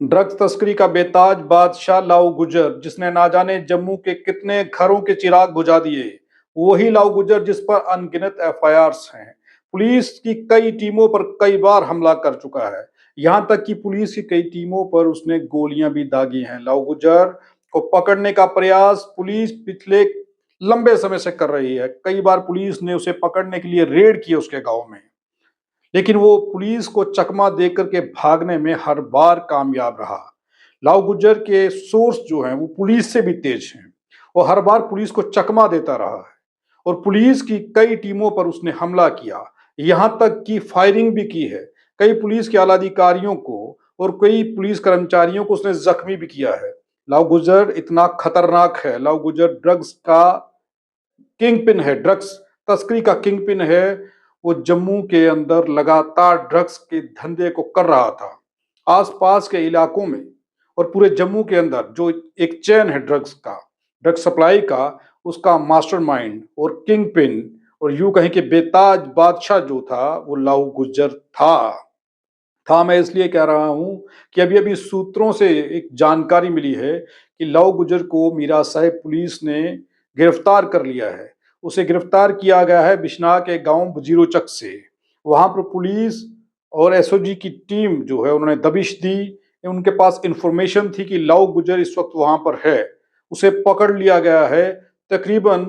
Drugs तस्करी का बेताज बादशाह लाऊ गुजर, जिसने ना जाने जम्मू के कितने घरों के चिराग बुझा दिए। वही लाऊ गुजर जिस पर अनगिनत एफआईआर्स हैं। पुलिस की कई टीमों पर कई बार हमला कर चुका है। यहां तक कि पुलिस की कई टीमों पर उसने गोलियां भी दागी हैं। लाऊ गुजर को पकड़ने का प्रयास पुलिस पिछले लंबे समय से कर रही है। कई बार पुलिस ने उसे पकड़ने के लिए रेड किए उसके गांव में, लेकिन वो पुलिस को चकमा देकर के भागने में हर बार कामयाब रहा। लाऊ गुज्जर के सोर्स जो हैं वो पुलिस से भी तेज हैं। वो हर बार पुलिस को चकमा देता रहा है और पुलिस की कई टीमों पर उसने हमला किया, यहां तक कि फायरिंग भी की है। कई पुलिस के आला अधिकारियों को और कई पुलिस कर्मचारियों को उसने जख्मी भी किया है। लाऊ गुज्जर इतना खतरनाक है। लाऊ गुज्जर ड्रग्स का किंग पिन है, ड्रग्स तस्करी का किंग पिन है। वो जम्मू के अंदर लगातार ड्रग्स के धंधे को कर रहा था। आसपास के इलाकों में और पूरे जम्मू के अंदर जो एक चेन है ड्रग्स का, ड्रग्स सप्लाई का, उसका मास्टरमाइंड और किंग पिन और यूं कहें कि बेताज बादशाह जो था वो लाऊ गुज्जर था। मैं इसलिए कह रहा हूं कि अभी अभी सूत्रों से एक जानकारी मिली है कि लाऊ गुज्जर को मीरा साहिब पुलिस ने गिरफ्तार कर लिया है। उसे गिरफ्तार किया गया है बिश्नाह के गांव बजीरोचक से। वहां पर पुलिस और एसओजी की टीम जो है उन्होंने दबिश दी। उनके पास इंफॉर्मेशन थी कि लाऊ गुज्जर इस वक्त वहां पर है। उसे पकड़ लिया गया है। तकरीबन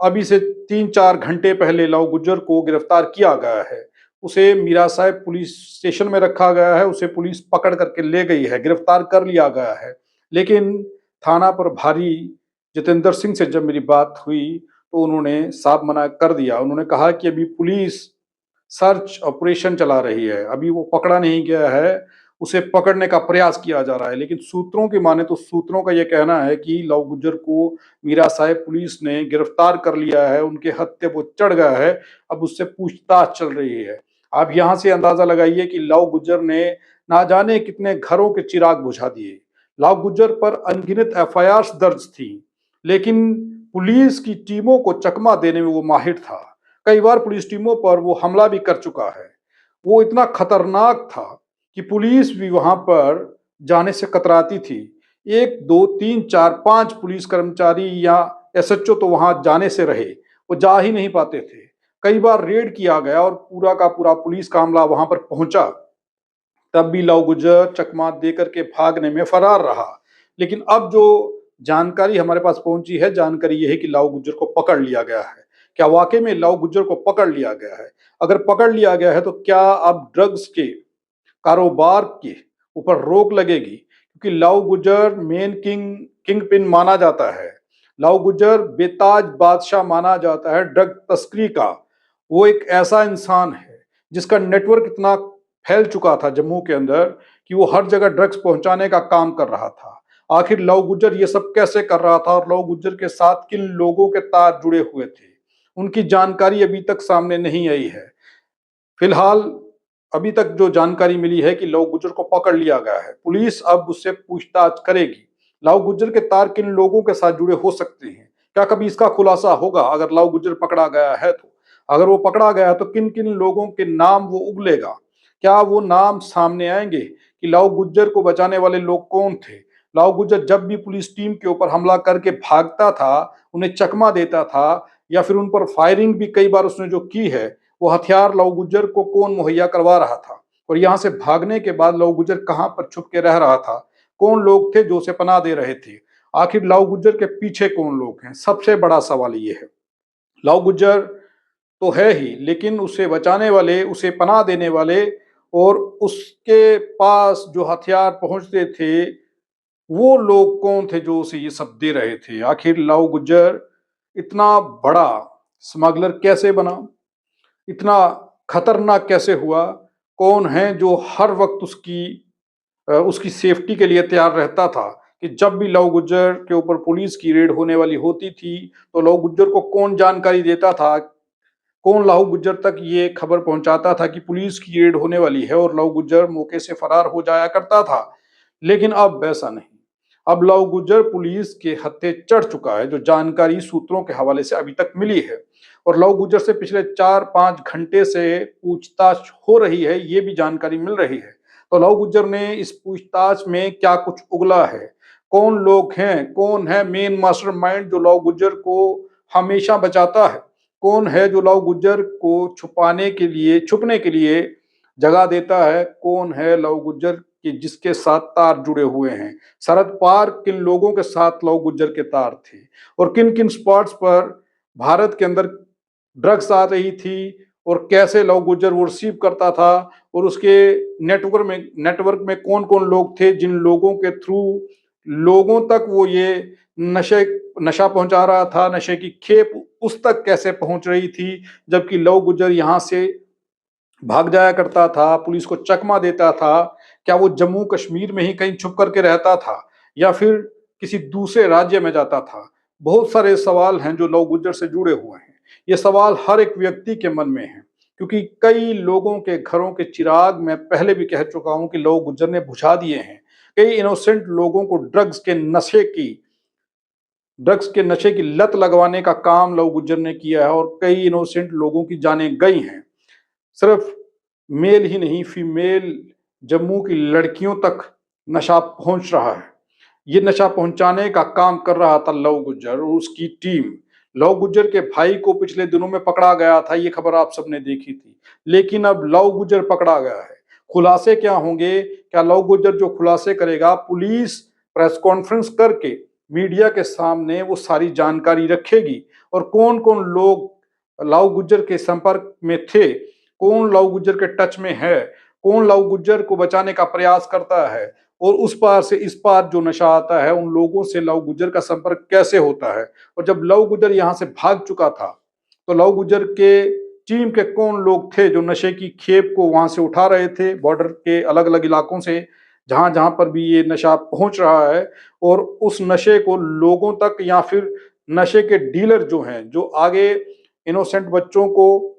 अभी से 3-4 घंटे पहले लाऊ गुज्जर को गिरफ्तार किया गया है। उसे मीरा साहिब पुलिस स्टेशन में रखा गया है। उसे पुलिस पकड़ करके ले गई है, गिरफ्तार कर लिया गया है। लेकिन थाना पर भारी जितेंद्र सिंह से जब मेरी बात हुई तो उन्होंने साफ मना कर दिया। उन्होंने कहा कि अभी पुलिस सर्च ऑपरेशन चला रही है, अभी वो पकड़ा नहीं गया है, उसे पकड़ने का प्रयास किया जा रहा है। लेकिन सूत्रों की माने तो सूत्रों का यह कहना है कि लाऊ गुज्जर को मीरा साहिब पुलिस ने गिरफ्तार कर लिया है, उनके हत्थे वो चढ़ गया है। अब उससे पूछताछ चल रही है। आप यहां से अंदाजा लगाइए कि लाऊ गुज्जर ने ना जाने कितने घरों के चिराग बुझा दिए। लाऊ गुज्जर पर अनगिनत एफआईआर दर्ज थी, लेकिन पुलिस की टीमों को चकमा देने में वो माहिर था। कई बार पुलिस टीमों पर वो हमला भी कर चुका है। वो इतना खतरनाक था कि पुलिस भी वहां पर जाने से कतराती थी। 1, 2, 3, 4, 5 पुलिस कर्मचारी या एसएचओ तो वहां जाने से रहे, वो जा ही नहीं पाते थे। कई बार रेड किया गया और पूरा का पूरा पुलिस का अमला वहां पर पहुंचा, तब भी लाऊ गुज्जर चकमा दे करके भागने में फरार रहा। लेकिन अब जो जानकारी हमारे पास पहुंची है, जानकारी यह है कि लाऊ गुज्जर को पकड़ लिया गया है। क्या वाकई में लाऊ गुज्जर को पकड़ लिया गया है? अगर पकड़ लिया गया है तो क्या अब ड्रग्स के कारोबार के ऊपर रोक लगेगी? क्योंकि लाऊ गुज्जर मेन किंग पिन माना जाता है। लाऊ गुज्जर बेताज बादशाह माना जाता है ड्रग तस्करी का। वो एक ऐसा इंसान है जिसका नेटवर्क इतना फैल चुका था जम्मू के अंदर कि वो हर जगह ड्रग्स पहुंचाने का काम कर रहा था। आखिर लाऊ गुज्जर ये सब कैसे कर रहा था और लाऊ गुज्जर के साथ किन लोगों के तार जुड़े हुए थे, उनकी जानकारी अभी तक सामने नहीं आई है। फिलहाल अभी तक जो जानकारी मिली है कि लाऊ गुज्जर को पकड़ लिया गया है। पुलिस अब उससे पूछताछ करेगी। लाऊ गुज्जर के तार किन लोगों के साथ जुड़े हो सकते हैं, क्या कभी इसका खुलासा होगा अगर लाऊ गुज्जर पकड़ा गया है तो? अगर वो पकड़ा गया है तो किन किन लोगों के नाम वो उगलेगा? क्या वो नाम सामने आएंगे कि लाऊ गुज्जर को बचाने वाले लोग कौन थे? लाऊ गुज्जर जब भी पुलिस टीम के ऊपर हमला करके भागता था, उन्हें चकमा देता था, या फिर उन पर फायरिंग भी कई बार उसने जो की है, वो हथियार लाऊ गुज्जर को कौन मुहैया करवा रहा था? और यहाँ से भागने के बाद लाऊ गुज्जर कहाँ पर छुप के रह रहा था? कौन लोग थे जो उसे पनाह दे रहे थे? आखिर लाऊ गुज्जर के पीछे कौन लोग हैं? सबसे बड़ा सवाल ये है। लाऊ गुज्जर तो है ही, लेकिन उसे बचाने वाले, उसे पनाह देने वाले और उसके पास जो हथियार पहुंचते थे, वो लोग कौन थे जो उसे ये सब दे रहे थे? आखिर लाऊ गुज्जर इतना बड़ा स्मगलर कैसे बना? इतना खतरनाक कैसे हुआ? कौन है जो हर वक्त उसकी सेफ्टी के लिए तैयार रहता था कि जब भी लाऊ गुज्जर के ऊपर पुलिस की रेड होने वाली होती थी तो लाऊ गुज्जर को कौन जानकारी देता था? कौन लाऊ गुज्जर तक ये खबर पहुंचाता था कि पुलिस की रेड होने वाली है? और लाऊ गुज्जर मौके से फरार हो जाया करता था। लेकिन अब वैसा नहीं। अब लाऊ गुज्जर पुलिस के हत्थे चढ़ चुका है, जो जानकारी सूत्रों के हवाले से अभी तक मिली है। और लाऊ गुज्जर से पिछले 4-5 घंटे से पूछताछ हो रही है, ये भी जानकारी मिल रही है। तो लव गुज्जर ने इस पूछताछ में क्या कुछ उगला है, कौन लोग हैं, कौन है मेन मास्टरमाइंड जो लव गुज्जर को हमेशा बचाता है, कौन है जो लव गुज्जर को छुपने के लिए जगह देता है, कौन है लव गुज्जर कि जिसके साथ तार जुड़े हुए हैं। शरद पार किन लोगों के साथ लव गुज्जर के तार थे और किन किन स्पॉट्स पर भारत के अंदर ड्रग्स आ रही थी और कैसे लव गुज्जर वो रिसीव करता था और उसके नेटवर्क में कौन कौन लोग थे जिन लोगों के थ्रू लोगों तक वो ये नशे नशा पहुंचा रहा था, नशे की खेप उस तक कैसे पहुंच रही थी, जबकि लव गुज्जर यहाँ से भाग जाया करता था, पुलिस को चकमा देता था। क्या वो जम्मू कश्मीर में ही कहीं छुप करके रहता था या फिर किसी दूसरे राज्य में जाता था? बहुत सारे सवाल हैं जो लव गुज्जर से जुड़े हुए हैं। ये सवाल हर एक व्यक्ति के मन में है क्योंकि कई लोगों के घरों के चिराग मैं पहले भी कह चुका हूं कि लव गुज्जर ने बुझा दिए हैं। कई इनोसेंट लोगों को ड्रग्स के नशे की लत लगवाने का काम लव गुज्जर ने किया है और कई इनोसेंट लोगों की जानें गई हैं। सिर्फ मेल ही नहीं, फीमेल जम्मू की लड़कियों तक नशा पहुंच रहा है। ये नशा पहुंचाने का काम कर रहा था लव गुज्जर और उसकी टीम। लव गुज्जर के भाई को पिछले दिनों में पकड़ा गया था, ये खबर आप सबने देखी थी। लेकिन अब लव गुज्जर पकड़ा गया है। खुलासे क्या होंगे? क्या लव गुज्जर जो खुलासे करेगा, पुलिस प्रेस कॉन्फ्रेंस करके मीडिया के सामने वो सारी जानकारी रखेगी और कौन कौन लोग लव गुज्जर के संपर्क में थे, कौन लव गुज्जर के टच में है, कौन लव गुज्जर को बचाने का प्रयास करता है और उस पार से इस पार जो नशा आता है उन लोगों से लव गुज्जर का संपर्क कैसे होता है। और जब लव गुज्जर यहाँ से भाग चुका था तो लव गुज्जर के टीम के कौन लोग थे जो नशे की खेप को वहां से उठा रहे थे, बॉर्डर के अलग अलग इलाकों से जहां जहां पर भी ये नशा पहुंच रहा है, और उस नशे को लोगों तक या फिर नशे के डीलर जो हैं, जो आगे इनोसेंट बच्चों को,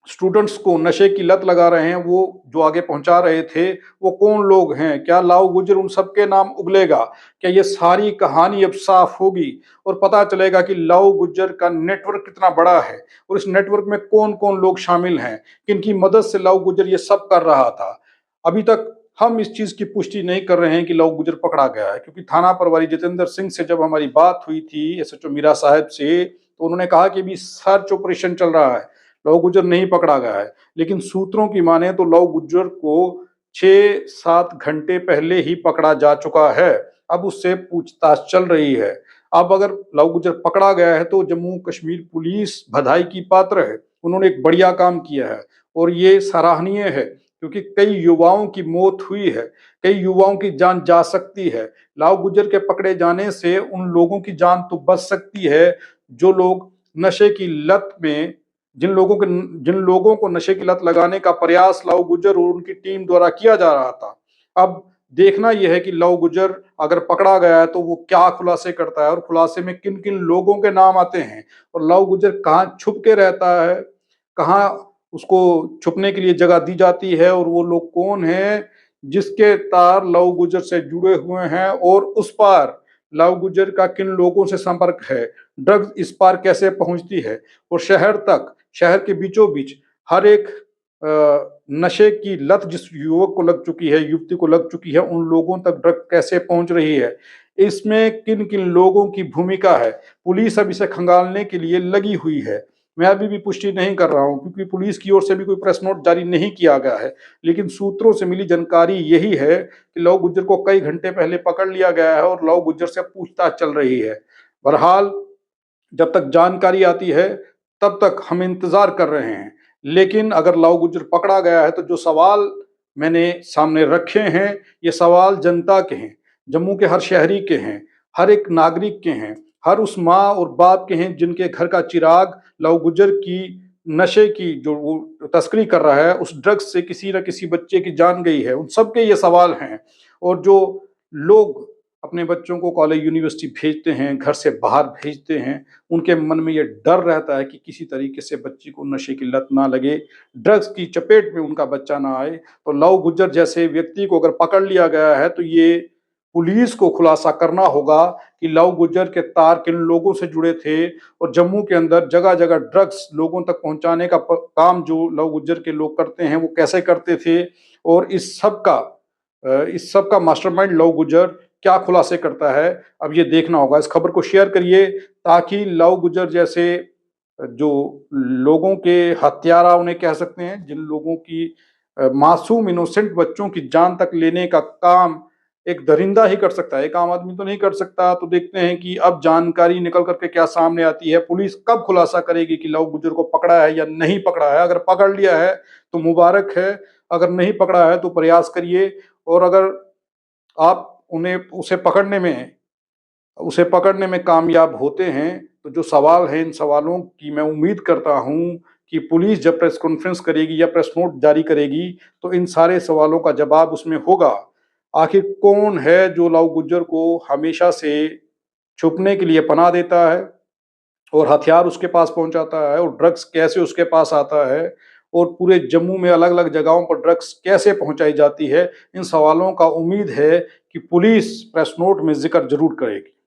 स्टूडेंट्स को नशे की लत लगा रहे हैं, वो जो आगे पहुंचा रहे थे वो कौन लोग हैं? क्या लव गुज्जर उन सबके नाम उगलेगा? क्या ये सारी कहानी अब साफ होगी और पता चलेगा कि लव गुज्जर का नेटवर्क कितना बड़ा है और इस नेटवर्क में कौन कौन लोग शामिल हैं, किनकी मदद से लव गुज्जर ये सब कर रहा था? अभी तक हम इस चीज की पुष्टि नहीं कर रहे हैं कि लव गुज्जर पकड़ा गया है, क्योंकि थाना प्रभारी जितेंद्र सिंह से जब हमारी बात हुई थी, एसएचओ मीरा साहब से, तो उन्होंने कहा कि अभी सर्च ऑपरेशन चल रहा है, लव गुज्जर नहीं पकड़ा गया है। लेकिन सूत्रों की माने तो लव गुज्जर को 6-7 घंटे पहले ही पकड़ा जा चुका है। अब उससे पूछताछ चल रही है। अब अगर लव गुज्जर पकड़ा गया है तो जम्मू कश्मीर पुलिस बधाई की पात्र है। उन्होंने एक बढ़िया काम किया है और ये सराहनीय है क्योंकि कई युवाओं की मौत हुई है, कई युवाओं की जान जा सकती है। लव गुज्जर के पकड़े जाने से उन लोगों की जान तो बच सकती है जो लोग नशे की लत में, जिन लोगों को नशे की लत लगाने का प्रयास लव गुज्जर और उनकी टीम द्वारा किया जा रहा था। अब देखना यह है कि लव गुज्जर अगर पकड़ा गया है तो वो क्या खुलासे करता है और खुलासे में किन किन लोगों के नाम आते हैं और लव गुज्जर कहाँ छुप के रहता है, कहाँ उसको छुपने के लिए जगह दी जाती है और वो लोग कौन हैं जिसके तार लव गुज्जर से जुड़े हुए हैं और उस पार लव गुज्जर का किन लोगों से संपर्क है, ड्रग्स इस पार कैसे पहुंचती है और शहर के बीचों बीच हर एक नशे की लत जिस युवक को लग चुकी है, युवती को लग चुकी है, उन लोगों तक ड्रग कैसे पहुंच रही है, इसमें किन किन लोगों की भूमिका है। पुलिस अब इसे खंगालने के लिए लगी हुई है। मैं अभी भी पुष्टि नहीं कर रहा हूं क्योंकि पुलिस की ओर से भी कोई प्रेस नोट जारी नहीं किया गया है, लेकिन सूत्रों से मिली जानकारी यही है कि लव गुज्जर को कई घंटे पहले पकड़ लिया गया है और लव गुज्जर से पूछताछ चल रही है। बहरहाल जब तक जानकारी आती है तब तक हम इंतजार कर रहे हैं। लेकिन अगर लव गुज्जर पकड़ा गया है तो जो सवाल मैंने सामने रखे हैं, ये सवाल जनता के हैं, जम्मू के हर शहरी के हैं, हर एक नागरिक के हैं, हर उस माँ और बाप के हैं जिनके घर का चिराग लव गुज्जर की नशे की जो वो तस्करी कर रहा है, उस ड्रग्स से किसी न किसी बच्चे की जान गई है, उन सबके ये सवाल हैं। और जो लोग अपने बच्चों को कॉलेज यूनिवर्सिटी भेजते हैं, घर से बाहर भेजते हैं, उनके मन में ये डर रहता है कि किसी तरीके से बच्ची को नशे की लत ना लगे, ड्रग्स की चपेट में उनका बच्चा ना आए। तो लव गुज्जर जैसे व्यक्ति को अगर पकड़ लिया गया है तो ये पुलिस को खुलासा करना होगा कि लव गुज्जर के तार किन लोगों से जुड़े थे और जम्मू के अंदर जगह जगह ड्रग्स लोगों तक पहुंचाने का काम जो लव गुज्जर के लोग करते हैं वो कैसे करते थे और इस सब का इस सब का मास्टरमाइंड लव गुजर क्या खुलासे करता है, अब ये देखना होगा। इस खबर को शेयर करिए ताकि लव गुजर जैसे जो लोगों के हत्यारा उन्हें कह सकते हैं, जिन लोगों की मासूम इनोसेंट बच्चों की जान तक लेने का काम एक दरिंदा ही कर सकता है, एक आम आदमी तो नहीं कर सकता। तो देखते हैं कि अब जानकारी निकल करके क्या सामने आती है, पुलिस कब खुलासा करेगी कि लव गुजर को पकड़ा है या नहीं पकड़ा है। अगर पकड़ लिया है तो मुबारक है, अगर नहीं पकड़ा है तो प्रयास करिए। और अगर आप उन्हें उसे पकड़ने में कामयाब होते हैं, तो जो सवाल हैं, इन सवालों की मैं उम्मीद करता हूँ कि पुलिस जब प्रेस कॉन्फ्रेंस करेगी या प्रेस नोट जारी करेगी, तो इन सारे सवालों का जवाब उसमें होगा। आखिर कौन है जो लव गुज्जर को हमेशा से छुपने के लिए पनाह देता है और हथियार उसके पास पहुंचाता है, और ड्रग्स कैसे उसके पास आता है, और पूरे जम्मू में अलग-अलग जगहों पर ड्रग्स कैसे पहुंचाई जाती है। इन सवालों का उम्मीद है कि पुलिस प्रेस नोट में ज़िक्र ज़रूर करेगी।